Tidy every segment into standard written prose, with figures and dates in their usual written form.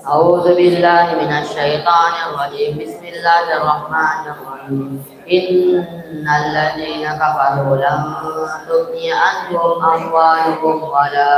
أعوذ بالله من الشيطان الرجيم بسم الله الرحمن الرحيم إن الذين كفروا لن تغني عنهم أموالهم ولا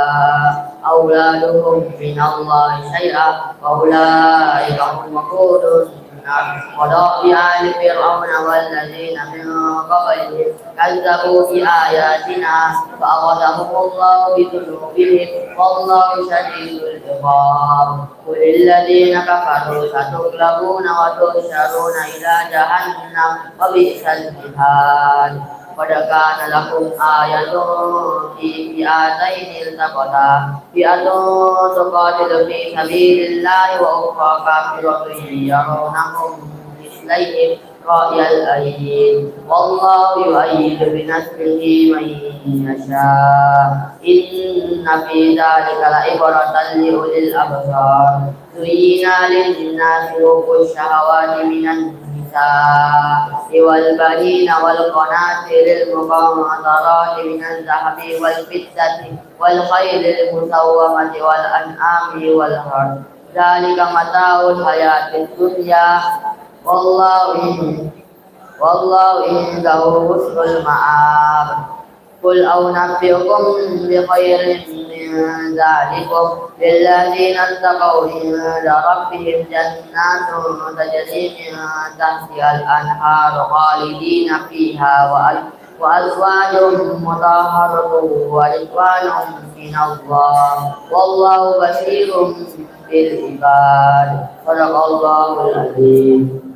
أولادهم من الله شيئا وأولئك هم وقود النار ودأب آل فرعون والذين من قبلهم كذبوا بآياتنا فأخذهم الله بذنوبهم والله شديد العقاب قل للذين كفروا ستغلبون وتحشرون إلى جهنم وبئس المهاد قد كان لكم آية في فئتين التقتا فئة تقاتل في سبيل الله وأخرى كافرة يرونهم مثليهم رأي العين والله يؤيد بنصره من يشاء إن في ذلك لعبرة لأولي الأبصار زين للناس حب الشهوات من النساء والبنين والقناطير المقنطرة من الذهب والفضة والخيل المسومة والأنعام والحرث ذلك متاع الحياة الدنيا والله عنده حسن المآب قل أنبئكم بخير من ذلكم للذين اتقوا عند ربهم جنات تجري من تحتها الأنهار خالدين فيها وأزواج مطهرة ورضوان من الله والله بشير بالعباد صدق الله العظيم.